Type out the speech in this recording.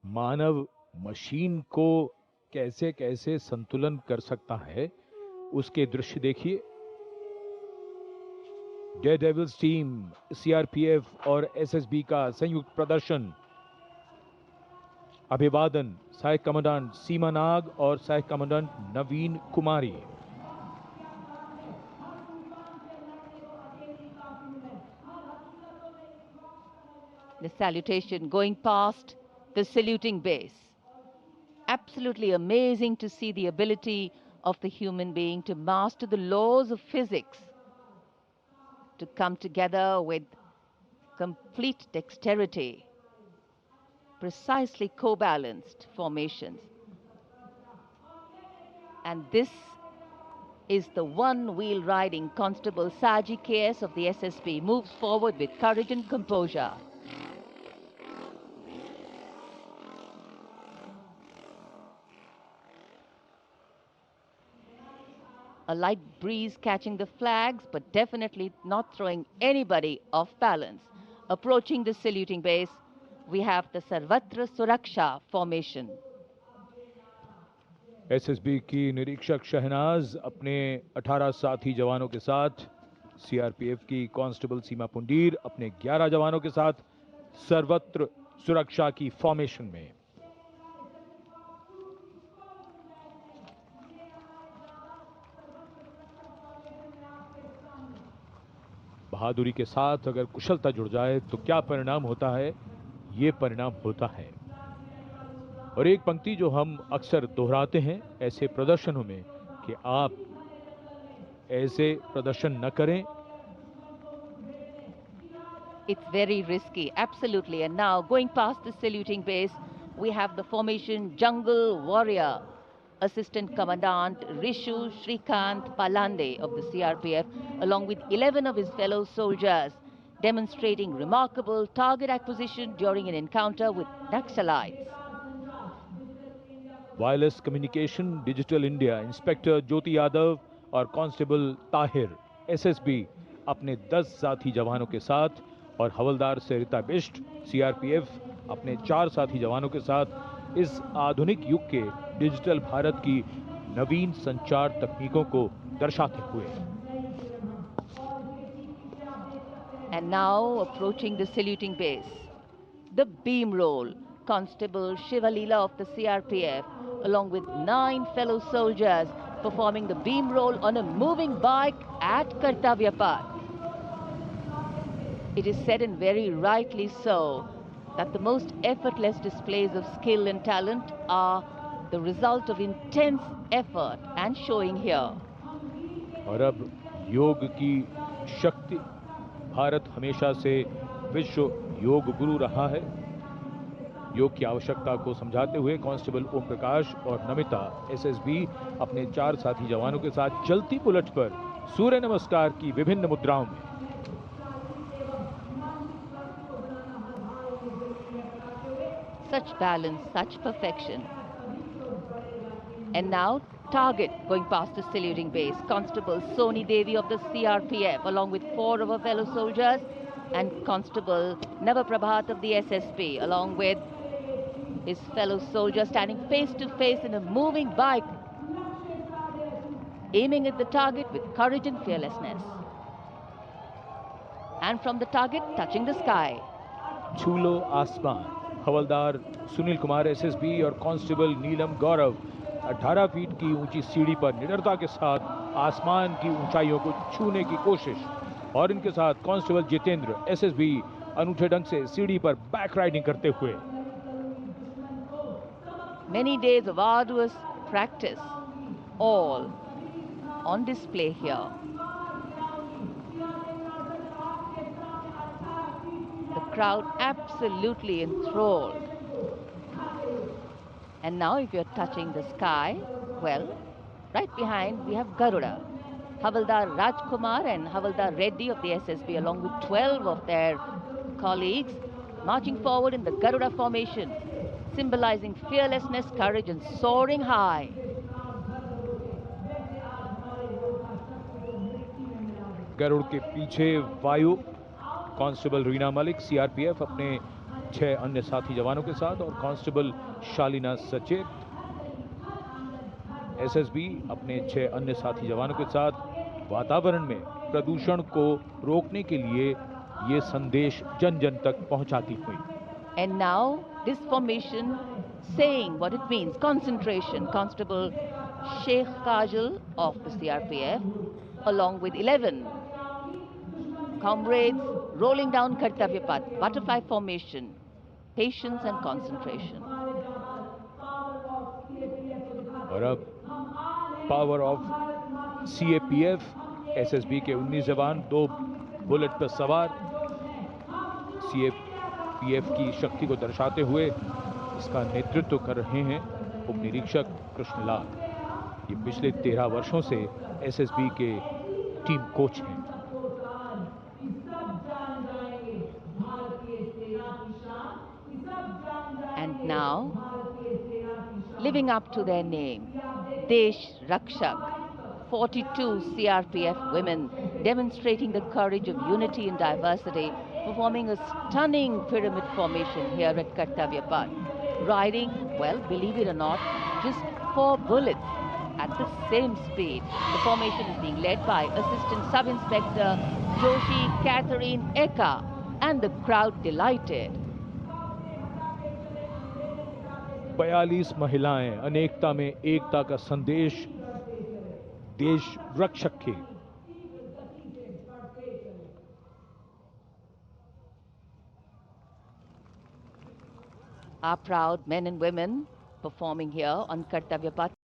मानव machine को कैसे कैसे संतुलन कर सकता है, उसके दृश्य देखिए। डेयरडेविल्स टीम, सीआरपीएफ और एसएसबी का संयुक्त प्रदर्शन। अभिवादन सहायक कमांडेंट सीमा नाग और सहायक commandant Naveen Kumari. The salutation going past the saluting base. Absolutely amazing to see the ability of the human being to master the laws of physics, to come together with complete dexterity, precisely co-balanced formations. And this is the one-wheel riding Constable Saji KS of the SSB, moves forward with courage and composure. A light breeze catching the flags, but definitely not throwing anybody off balance. Approaching the saluting base, we have the Sarvatra Suraksha formation. SSB की निरीक्षक शहनाज अपने 18 साथी जवानों के साथ, CRPF की constable सीमा पुंडीर अपने 11 जवानों के साथ सर्वत्र सुरक्षा की फॉर्मेशन में। बहादुरी के साथ अगर कुशलता जुड़ जाए तो क्या परिणाम होता है, ये परिणाम होता है। और एक पंक्ति जो हम अक्सर दोहराते हैं ऐसे प्रदर्शनों में कि आप ऐसे प्रदर्शन न करें। It's very risky, absolutely. And now going past the saluting base, we have the formation Jungle Warrior. Assistant Commandant Rishu Shrikant Palande of the CRPF, along with 11 of his fellow soldiers, demonstrating remarkable target acquisition during an encounter with Naxalites. Wireless communication digital India inspector Jyoti Yadav और constable Tahir SSB अपने 10 साथी जवानों के साथ और हवलदार सरिता Bisht CRPF अपने 4 साथी जवानों के साथ इस आधुनिक युग के डिजिटल भारत की नवीन संचार तकनीकों को दर्शाते हुए। And now approaching the saluting base, the beam roll. Constable Shivalila of the CRPF, along with 9 fellow soldiers, performing the beam roll on a moving bike at Kartavya Path. It is said, and very rightly so, that the most effortless displays of skill and talent are the result of intense effort and showing here. और अब योग की शक्ति, भारत हमेशा से विश्व योग गुरु रहा है। योग की आवश्यकता को समझाते हुए कांस्टेबल ओम प्रकाश और नमिता एसएसबी अपने 4 साथी जवानों के साथ चलती बुलेट पर सूर्य नमस्कार की विभिन्न मुद्राओं में। Such balance, such perfection. And now target going past the saluting base. Constable Soni Devi of the CRPF, along with 4 of her fellow soldiers, and Constable Navaprabhat of the SSB, along with his fellow soldier, standing face to face in a moving bike, aiming at the target with courage and fearlessness. And from the target, touching the sky. छूलो आसमान, हवलदार Sunil Kumar SSB और constable नीलम गौरव 18 feet की ऊंची सीढ़ी पर निडरता के साथ आसमान की ऊंचाइयों को छूने की कोशिश। और इनके साथ कांस्टेबल जितेंद्र एसएसबी अनूठे ढंग से सीढ़ी पर बैक राइडिंग करते हुए। Many days of arduous practice, all on display here. The crowd absolutely enthralled. And now if you're touching the sky, well, right behind we have Garuda. Havaldar Rajkumar and Havaldar Reddy of the SSB, along with 12 of their colleagues, marching forward in the Garuda formation, symbolizing fearlessness, courage, and soaring high. Garuda के पीछे वायु, constable Reena Malik CRPF अपने 6 अन्य साथी जवानों के साथ और कांस्टेबल शालिना सचेत। एसएसबी अपने 6 अन्य साथी जवानों के साथ वातावरण में प्रदूषण को रोकने के लिए ये संदेश जन जन तक पहुंचाती हुई। And now this formation saying what it means, concentration. Constable Sheikh Kajal of the CRPF along with 11 comrades rolling down Kartavya Path, butterfly formation, patience and concentration. और अब पावर ऑफ सीएपीएफ, एसएसबी के 19 जवान 2 bullet पर सवार CAPF की शक्ति को दर्शाते हुए इसका नेतृत्व कर रहे हैं उप निरीक्षक कृष्णलाल। ये पिछले 13 वर्षों से एसएसबी के टीम कोच हैं। And now, living up to their name, Desh Rakshak, 42 CRPF women demonstrating the courage of unity and diversity, performing a stunning pyramid formation here at Kartavya Path. Riding, well, believe it or not, just 4 bullets at the same speed. The formation is being led by Assistant Sub-Inspector Joshi Catherine Eka, and the crowd delighted. 42 महिलाएं अनेकता में एकता का संदेश देश रक्षक के। Our proud men and women performing here on Kartavya Path.